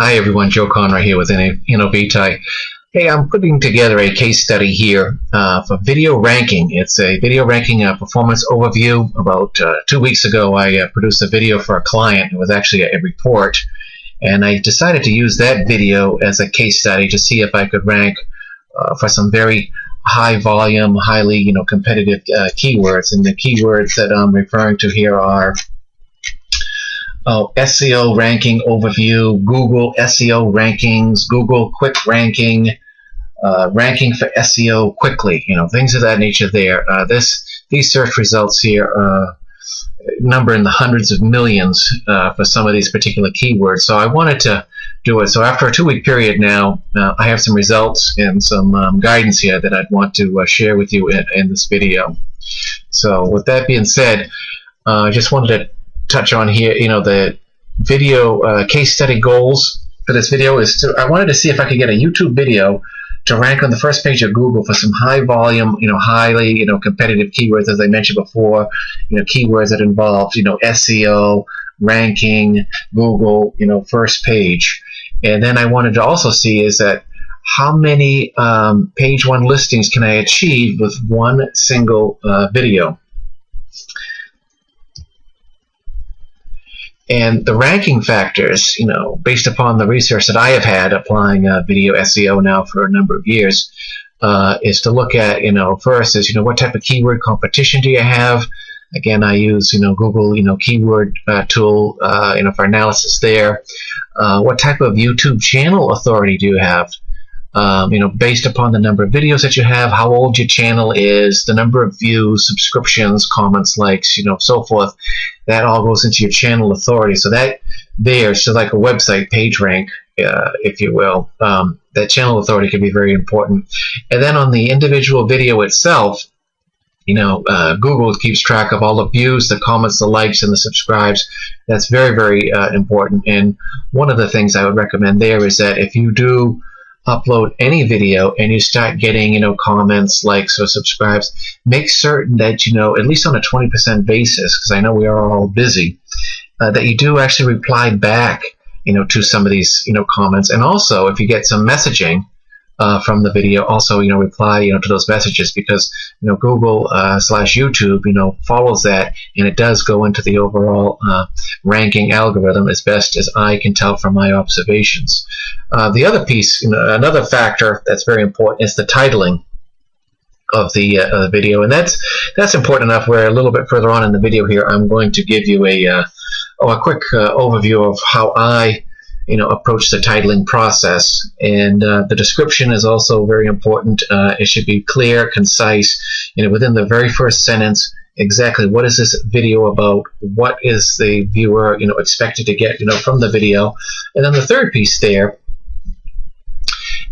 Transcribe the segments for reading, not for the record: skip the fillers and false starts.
Hi everyone, Joe Conroy here with InnoVitae. Hey, I'm putting together a case study here for video ranking. It's a video ranking performance overview. About 2 weeks ago, I produced a video for a client. It was actually a report, and I decided to use that video as a case study to see if I could rank for some very high volume, highly competitive keywords. And the keywords that I'm referring to here are SEO ranking overview, Google SEO rankings, Google quick ranking, ranking for SEO quickly, things of that nature there. These search results here number in the hundreds of millions for some of these particular keywords. So I wanted to do it. So after a 2-week period now, I have some results and some guidance here that I'd want to share with you in this video. So with that being said, I just wanted to touch on here, the video case study goals for this video is I wanted to see if I could get a YouTube video to rank on the first page of Google for some high volume, highly, competitive keywords, as I mentioned before, keywords that involve, SEO, ranking, Google, first page. And then I wanted to also see is that how many page one listings can I achieve with one single video. And the ranking factors, based upon the research that I have had applying video SEO now for a number of years, is to look at, first is, what type of keyword competition do you have? Again, I use, Google, keyword tool, for analysis there. What type of YouTube channel authority do you have? Based upon the number of videos that you have, how old your channel is, the number of views, subscriptions, comments, likes, so forth. That all goes into your channel authority. So that there, so like a website page rank, if you will, that channel authority can be very important. And then on the individual video itself, Google keeps track of all the views, the comments, the likes, and the subscribes. That's very, very important. And one of the things I would recommend there is that if you do upload any video and you start getting comments, likes, or subscribes, make certain that at least on a 20% basis, because I know we are all busy, that you do actually reply back to some of these comments. And also if you get some messaging from the video, also reply to those messages, because Google / YouTube follows that, and it does go into the overall ranking algorithm as best as I can tell from my observations. The other piece, another factor that's very important is the titling of the video, and that's important enough where a little bit further on in the video here I'm going to give you a quick overview of how I approach the titling process. And the description is also very important. It should be clear, concise, within the very first sentence, exactly what is this video about, what is the viewer expected to get from the video. And then the third piece there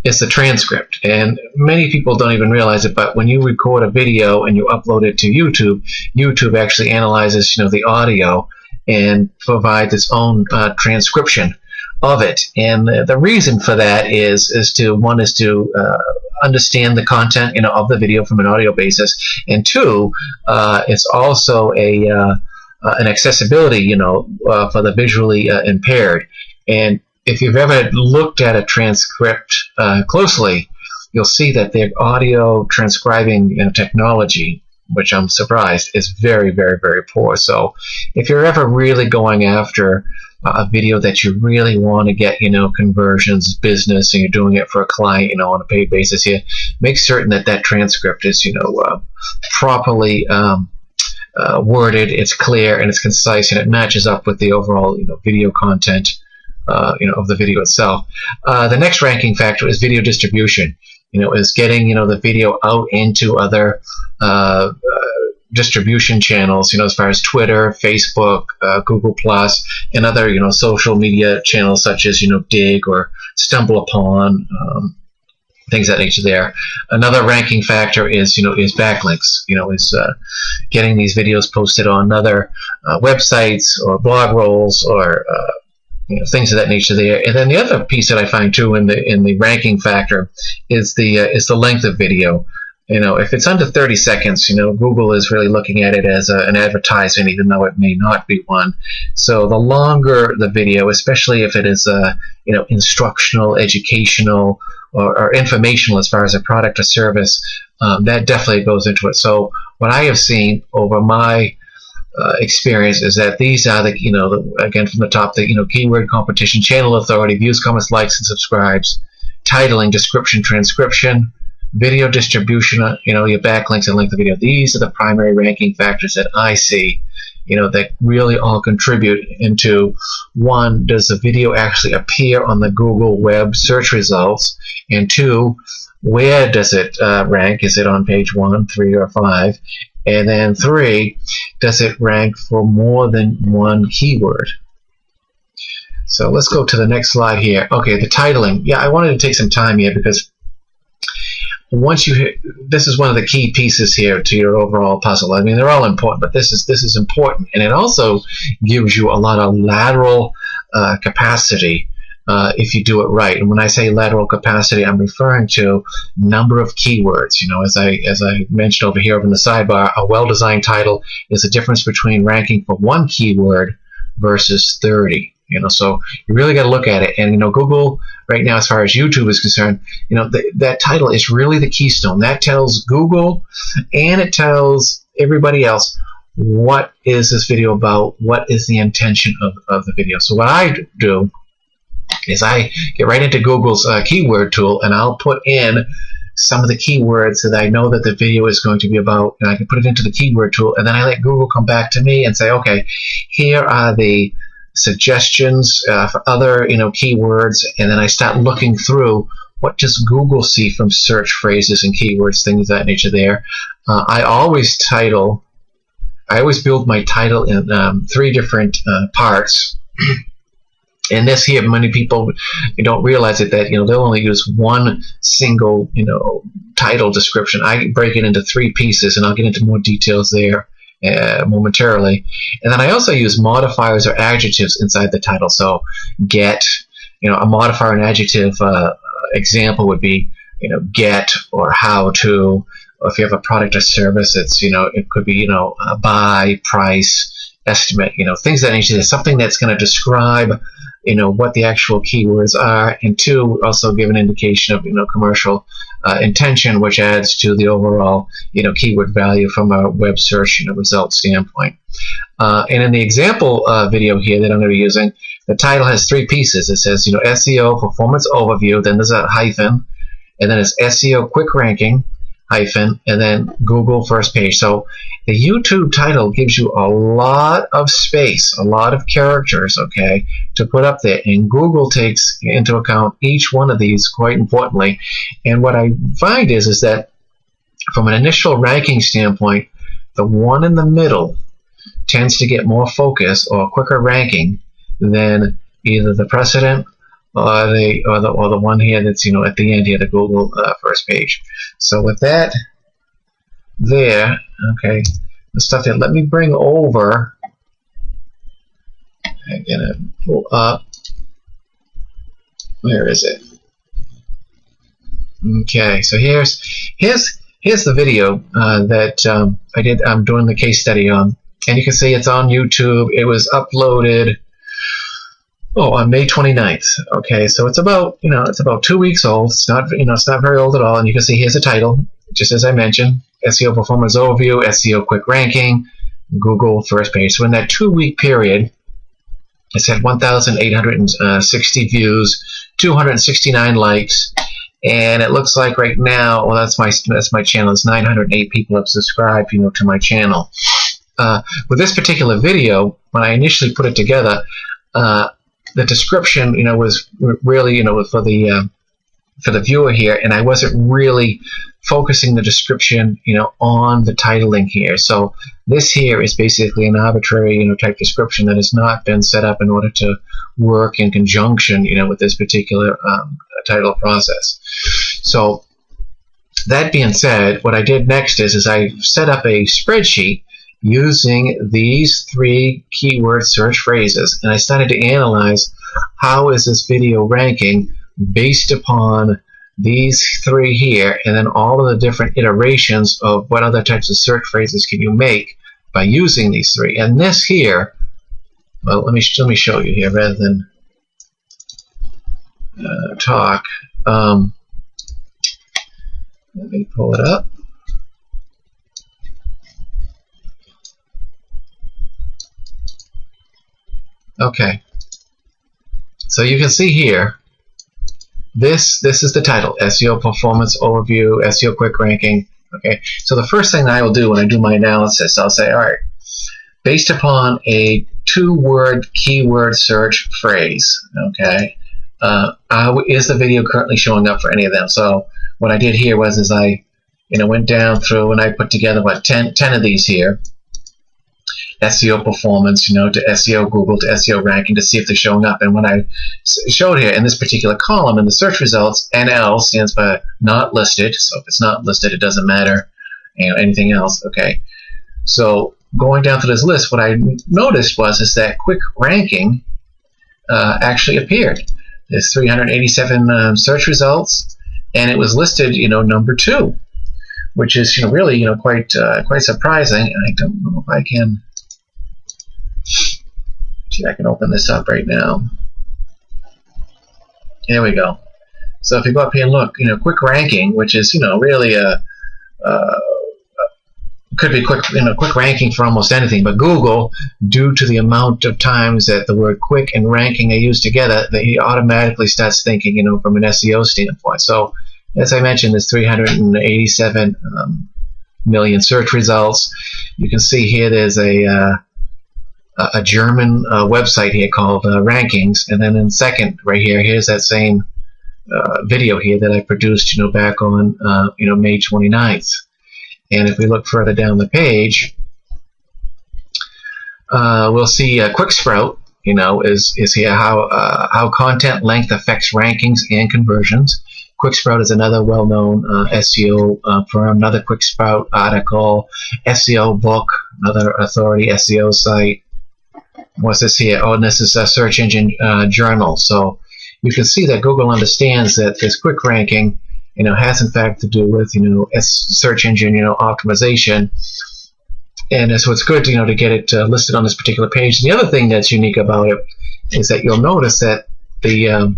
is the transcript. And many people don't even realize it, but when you record a video and you upload it to YouTube, YouTube actually analyzes the audio and provides its own transcription of it. And the reason for that is to understand the content of the video from an audio basis, and two, it's also an accessibility for the visually impaired. And if you've ever looked at a transcript closely, you'll see that the audio transcribing technology, which I'm surprised, is very, very, very poor. So if you're ever really going after a video that you really want to get conversions, business, and you're doing it for a client on a paid basis here, make certain that transcript is properly worded, it's clear, and it's concise, and it matches up with the overall video content of the video itself. The next ranking factor is video distribution. Is getting the video out into other distribution channels, as far as Twitter, Facebook, Google Plus, and other social media channels such as Dig or Stumble Upon, things of that nature there. Another ranking factor is backlinks. Is getting these videos posted on other websites or blog rolls or things of that nature there. And then the other piece that I find too in the ranking factor is the length of video. if it's under 30 seconds, Google is really looking at it as an advertisement, even though it may not be one. So the longer the video, especially if it is, instructional, educational, or informational as far as a product or service, that definitely goes into it. So what I have seen over my experience is that these are again from the top, the keyword competition, channel authority, views, comments, likes, and subscribes, titling, description, transcription, video distribution, your backlinks and length of video. These are the primary ranking factors that I see, that really all contribute into, one, does the video actually appear on the Google web search results, and two, where does it rank? Is it on page 1, 3, or 5? And then 3, does it rank for more than one keyword? So let's go to the next slide here. Okay, the titling. Yeah, I wanted to take some time here because once you hit, this is one of the key pieces here to your overall puzzle. I mean, they're all important, but this is important, and it also gives you a lot of lateral capacity if you do it right. And when I say lateral capacity, I'm referring to number of keywords. As I mentioned over here in the sidebar, a well-designed title is the difference between ranking for one keyword versus 30. So you really got to look at it. And Google right now, as far as YouTube is concerned, that title is really the keystone. That tells Google and it tells everybody else, what is this video about? What is the intention of the video? So what I do is I get right into Google's keyword tool, and I'll put in some of the keywords that I know that the video is going to be about, and I can put it into the keyword tool, and then I let Google come back to me and say, okay, here are the suggestions for other keywords, and then I start looking through what does Google see from search phrases and keywords, things of that nature there. I always build my title in 3 different parts. And this here, many people don't realize it, that they'll only use one single title description. I break it into 3 pieces, and I'll get into more details there momentarily. And then I also use modifiers or adjectives inside the title. So get, a modifier and adjective example would be get or how to, or if you have a product or service, it's it could be buy, price, estimate, things of that nature. There's something that's going to describe what the actual keywords are, and 2, also give an indication of commercial intention, which adds to the overall keyword value from a web search result standpoint. And in the example video here that I'm going to be using, the title has 3 pieces. It says SEO performance overview, then there's a hyphen, and then it's SEO quick ranking, hyphen, and then Google first page. So the YouTube title gives you a lot of space, a lot of characters, okay, to put up there, and Google takes into account each one of these quite importantly. And what I find is that from an initial ranking standpoint, the one in the middle tends to get more focus or quicker ranking than either the precedent or the one here that's at the end here, the Google first page. So with that there, okay, the stuff here, let me bring over. I'm gonna pull up. Where is it? Okay, so here's the video that I did. I'm doing the case study on, and you can see it's on YouTube. It was uploaded on May 29th. Okay, so it's about 2 weeks old. It's not it's not very old at all. And you can see here's the title, just as I mentioned: SEO performance overview, SEO quick ranking, Google first page. So in that 2-week period, it's had 1,860 views, 269 likes, and it looks like right now, well, that's my channel. It's 908 people have subscribed, to my channel. With this particular video, when I initially put it together, the description, was really, for the viewer here, and I wasn't really focusing the description, on the titling here. So this here is basically an arbitrary, type description that has not been set up in order to work in conjunction, with this particular title process. So that being said, what I did next is I set up a spreadsheet using these 3 keyword search phrases, and I started to analyze how is this video ranking based upon these three here, and then all of the different iterations of what other types of search phrases can you make by using these three. And this here, well, let me show you here rather than talk. Let me pull it up. Okay, so you can see here, this is the title, SEO Performance Overview, SEO Quick Ranking. Okay, so the first thing that I will do when I do my analysis, I'll say, all right, based upon a 2-word keyword search phrase, okay, is the video currently showing up for any of them? So what I did here was I went down through and I put together about 10 of these here. SEO performance, to SEO Google, to SEO ranking, to see if they're showing up. And when I showed here in this particular column in the search results, NL stands for not listed. So if it's not listed, it doesn't matter, anything else. Okay. So going down through this list, what I noticed is that quick ranking actually appeared. There's 387 search results, and it was listed, number 2, which is really quite surprising. And I don't know if I can. See, I can open this up right now. Here we go. So if you go up here and look, quick ranking, which is really could be quick ranking for almost anything, but Google, due to the amount of times that the word quick and ranking are used together, that he automatically starts thinking, from an SEO standpoint. So as I mentioned, there's 387 million search results. You can see here there's a German website here called Rankings, and then in second right here's that same video here that I produced back on May 29th. And if we look further down the page, we'll see Quick Sprout is here how content length affects rankings and conversions. Quick Sprout is another well-known SEO firm, another Quick Sprout article, SEO book, another authority SEO site. What's this here? Oh, and this is a search engine journal. So you can see that Google understands that this quick ranking, has in fact to do with, search engine, optimization. And so it's good, to get it listed on this particular page. And the other thing that's unique about it is that you'll notice that the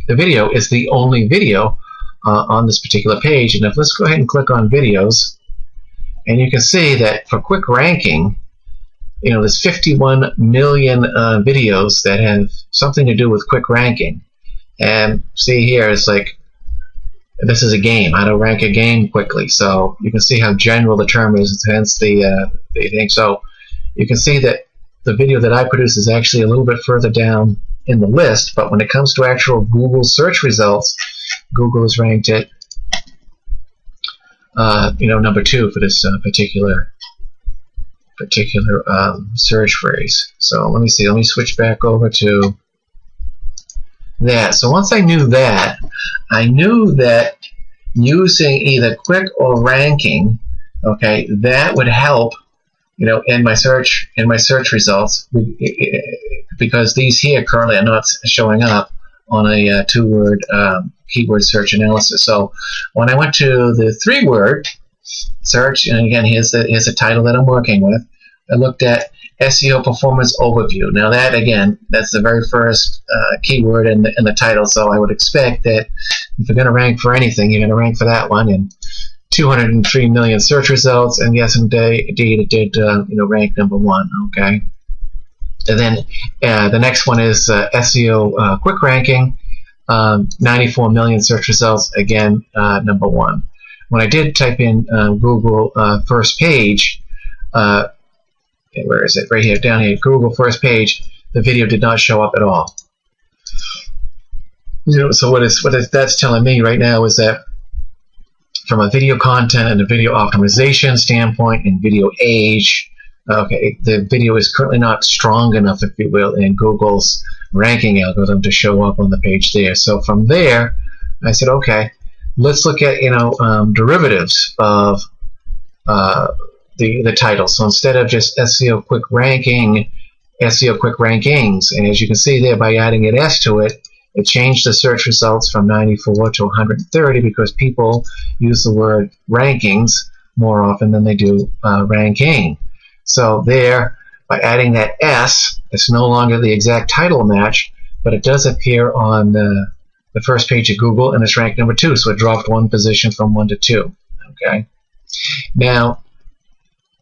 video is the only video on this particular page. And let's go ahead and click on videos, and you can see that for quick ranking, there's 51 million videos that have something to do with quick ranking. And see here, it's like, this is a game, how to rank a game quickly. So you can see how general the term is, hence the thing. So you can see that the video that I produce is actually a little bit further down in the list, but when it comes to actual Google search results, Google has ranked it, number 2 for this particular search phrase. So let me see. Let me switch back over to that. So once I knew that, I knew that using either quick or ranking, okay, that would help, in my search results, because these here currently are not showing up on a 2-word keyword search analysis. So when I went to the 3-word search, and again, here's the title that I'm working with, I looked at SEO Performance Overview. Now that, again, that's the very first keyword in the title, so I would expect that if you're going to rank for anything, you're going to rank for that one. And 203 million search results, and yes, indeed it did rank number 1, okay? And then the next one is SEO Quick Ranking, 94 million search results, again, number 1. When I did type in Google first page, where is it? Right here, down here, Google first page, the video did not show up at all. So what that's telling me right now is that from a video content and a video optimization standpoint and video age, okay, the video is currently not strong enough, if you will, in Google's ranking algorithm to show up on the page there. So from there, I said, okay, let's look at derivatives of the title. So instead of just SEO Quick Ranking, SEO Quick Rankings, and as you can see there, by adding an S to it, It changed the search results from 94 to 130 because people use the word rankings more often than they do ranking. So there, by adding that S, it's no longer the exact title match, but it does appear on the first page of Google, and it's ranked number 2, so it dropped 1 position from 1 to 2. Okay. Now,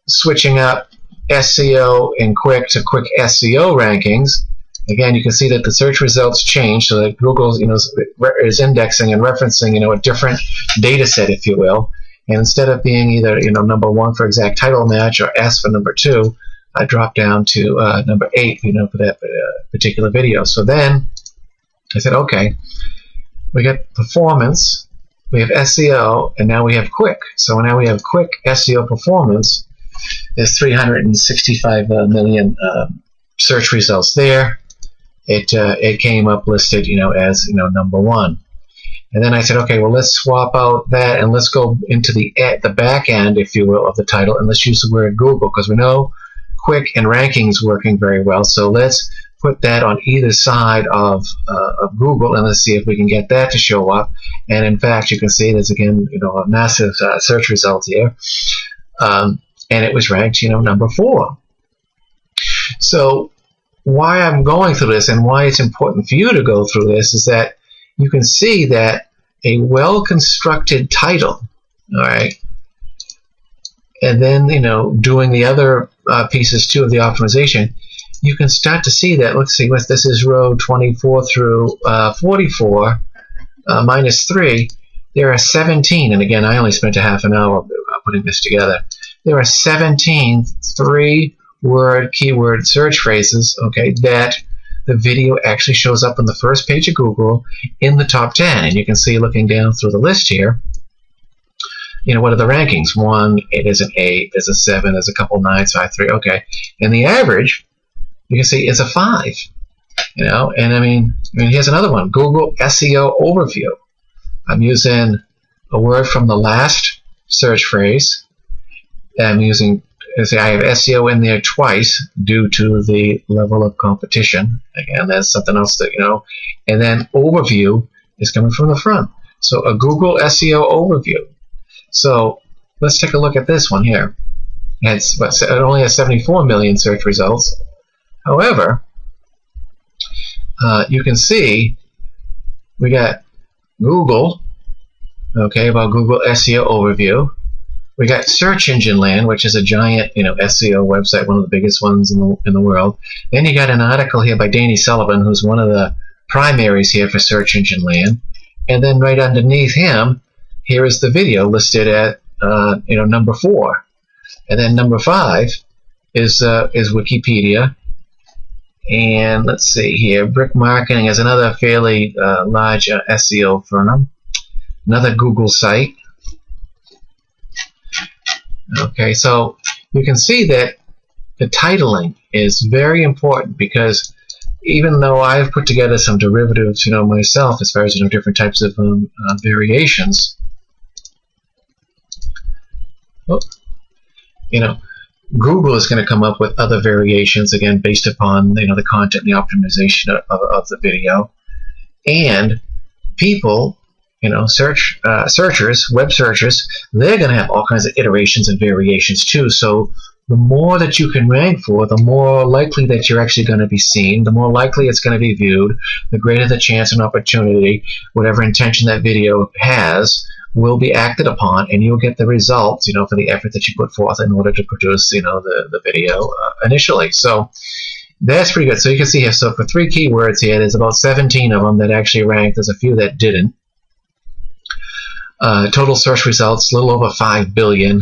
switching up SEO and quick to quick SEO rankings, again, you can see that the search results change, so that Google, is indexing and referencing, a different data set, if you will. And instead of being either, number 1 for exact title match or S for number 2, I dropped down to number 8, for that particular video. So then I said, okay, we got performance, we have SEO, and now we have quick. So now we have quick SEO performance. There's 365 million search results there. It came up listed, as number 1. And then I said, okay, well, let's swap out that and let's go into the back end, if you will, of the title, and let's use the word Google, because we know quick and rankings working very well. So let's put that on either side of Google, and let's see if we can get that to show up. And in fact, you can see there's again, a massive search result here, and it was ranked, number 4. So why I'm going through this and why it's important for you to go through this is that you can see that a well-constructed title, all right, and then, doing the other pieces too of the optimization, you can start to see that, let's see, this is row 24 through 44, minus 3, there are 17, and again, I only spent a half an hour putting this together. There are 17 3-word keyword search phrases, okay, that the video actually shows up on the first page of Google in the top 10. And you can see, looking down through the list here, what are the rankings? 1, there's an 8, there's a 7, there's a couple 9s, 5, 3, okay. And the average, you can see, is a 5. And I mean, here's another one, Google SEO overview. I'm using a word from the last search phrase. I'm using, I have SEO in there twice due to the level of competition. Again, that's something else that, and then overview is coming from the front. So a Google SEO overview. So let's take a look at this one here. It only has 74 million search results. However, you can see we got Google, okay, about Google SEO overview. We got Search Engine Land, which is a giant, SEO website, one of the biggest ones in the world. Then you got an article here by Danny Sullivan, who's one of the primaries here for Search Engine Land. And then right underneath him, here is the video listed at, number 4. And then number 5 is Wikipedia. And let's see here, Brick Marketing is another fairly large SEO firm. Another Google site. Okay, so you can see that the titling is very important, because even though I've put together some derivatives, myself, as far as different types of variations, Google is going to come up with other variations, again, based upon the content and the optimization of the video, and people. Searchers, web searchers, they're going to have all kinds of iterations and variations too. So the more that you can rank for, the more likely that you're actually going to be seen, the more likely it's going to be viewed, the greater the chance and opportunity, whatever intention that video has, will be acted upon, and you'll get the results, for the effort that you put forth in order to produce, the video initially. So that's pretty good. So you can see here, so for 3 keywords here, there's about 17 of them that actually ranked. There's a few that didn't. Total search results, a little over 5 billion.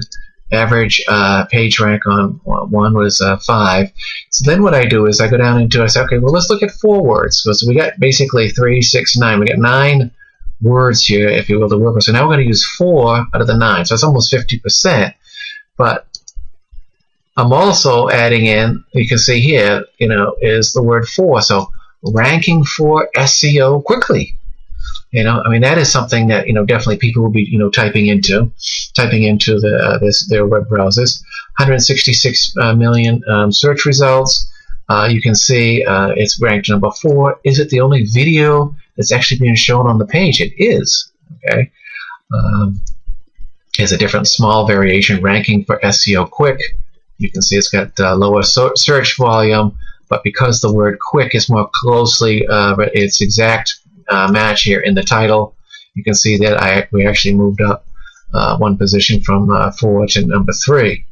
Average page rank on one was 5. So then what I do is I go down into, I say, okay, well, let's look at 4 words. So we got basically 3, 6, 9. We got 9 words here, if you will, to work with. So now we're going to use 4 out of the 9. So it's almost 50%. But I'm also adding in, you can see here, is the word for. So ranking for SEO quickly. That is something that definitely people will be typing into their web browsers. 166 million search results. You can see it's ranked number 4. Is it the only video that's actually being shown on the page. It is. Okay. Here's a different small variation ranking for SEO quick. You can see it's got lower search volume, but because the word quick is more closely its exact match here in the title, you can see that we actually moved up one position from 4 to number 3.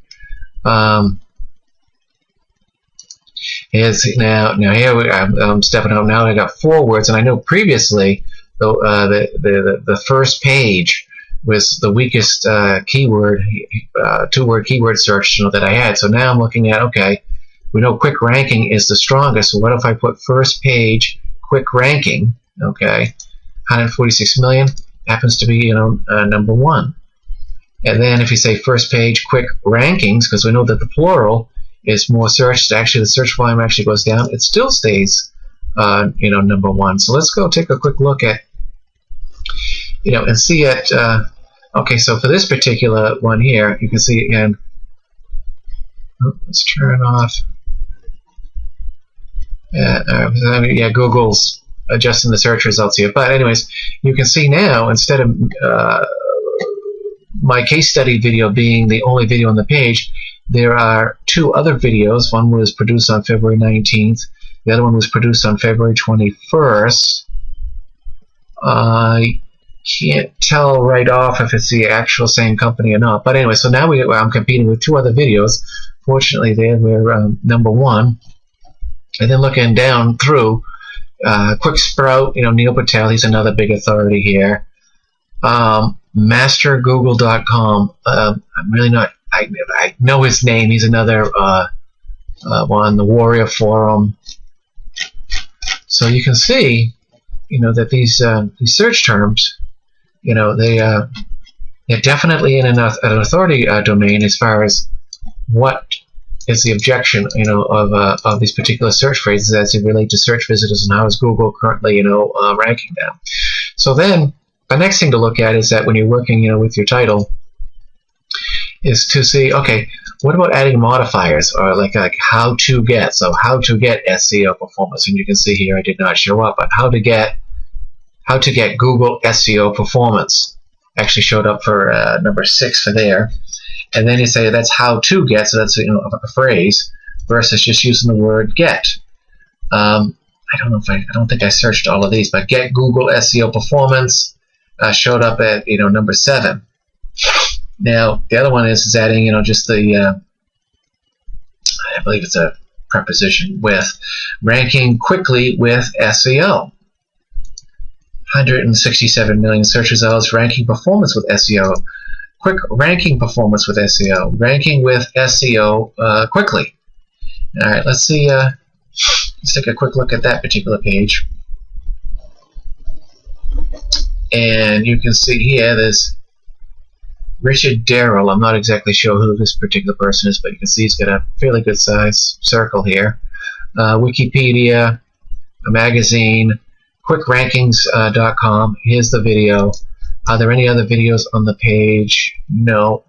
Here's now here I'm stepping up. Now I got 4 words, and I know previously the first page was the weakest keyword, 2-word keyword search that I had. So now I'm looking at, okay, we know quick ranking is the strongest. So what if I put first page quick ranking? Okay, 146 million happens to be number 1. And then if you say first page quick rankings, because we know that the plural is more searched, actually the search volume actually goes down, it still stays number 1. So let's go take a quick look at and see it. Okay, so for this particular one here, you can see again. Let's turn off. Yeah, Google's adjusting the search results here. But anyways, you can see now, instead of my case study video being the only video on the page, there are 2 other videos. One was produced on February 19th. The other one was produced on February 21st. I can't tell right off if it's the actual same company or not. But anyway, so now I'm competing with 2 other videos. Fortunately, they were number 1. And then looking down through, Quick Sprout, Neil Patel, he's another big authority here. MasterGoogle.com, I'm really not, I know his name. He's another one, the Warrior Forum. So you can see, that these search terms, they're definitely in an authority domain as far as what is the objection, of these particular search phrases as they relate to search visitors, and how is Google currently, ranking them. So then the next thing to look at is that when you're working, with your title, is to see, okay, what about adding modifiers, or like how to get? So how to get SEO performance, and you can see here I did not show up, but how to get Google SEO performance actually showed up for number 6 for there. And then you say that's how to get, so that's a phrase versus just using the word get. I don't think I searched all of these, but get Google SEO performance showed up at number 7. Now the other one is adding just the I believe it's a preposition with ranking quickly with SEO. 167 million search results, ranking performance with SEO. Quick ranking performance with SEO. Ranking with SEO quickly. All right, let's see. Let's take a quick look at that particular page. And you can see here there's Richard Darrell. I'm not exactly sure who this particular person is, but you can see he's got a fairly good size circle here. Wikipedia, a magazine, QuickRankings.com. Here's the video. Are there any other videos on the page? No.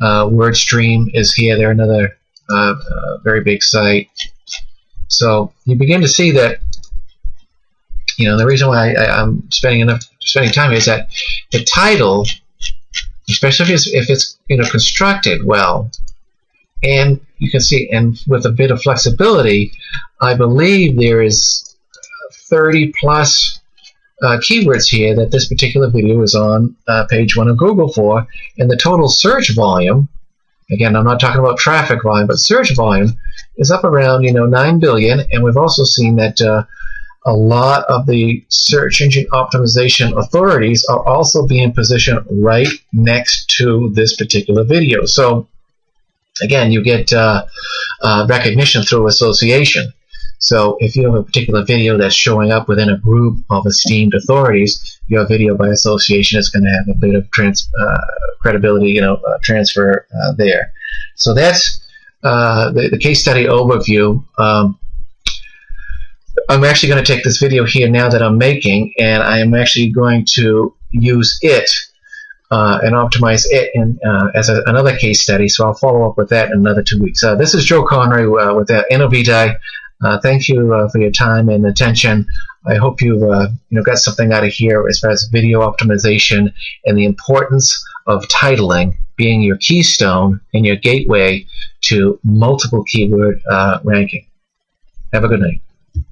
WordStream is here. They're another very big site. So you begin to see that the reason why I'm spending time is that the title, especially if it's constructed well, and you can see, and with a bit of flexibility, I believe there is 30 plus keywords here that this particular video is on page 1 of Google for, and the total search volume, again, I'm not talking about traffic volume, but search volume is up around 9 billion, and we've also seen that a lot of the search engine optimization authorities are also being positioned right next to this particular video. So again, you get recognition through association. So if you have a particular video that's showing up within a group of esteemed authorities, your video by association is going to have a bit of credibility, transfer there. So that's the case study overview. I'm actually going to take this video here now that I'm making, and I am actually going to use it and optimize it as another case study. So I'll follow up with that in another 2 weeks. This is Joe Connery with NOV Thank you for your time and attention. I hope you got something out of here as far as video optimization and the importance of titling being your keystone and your gateway to multiple keyword ranking. Have a good night.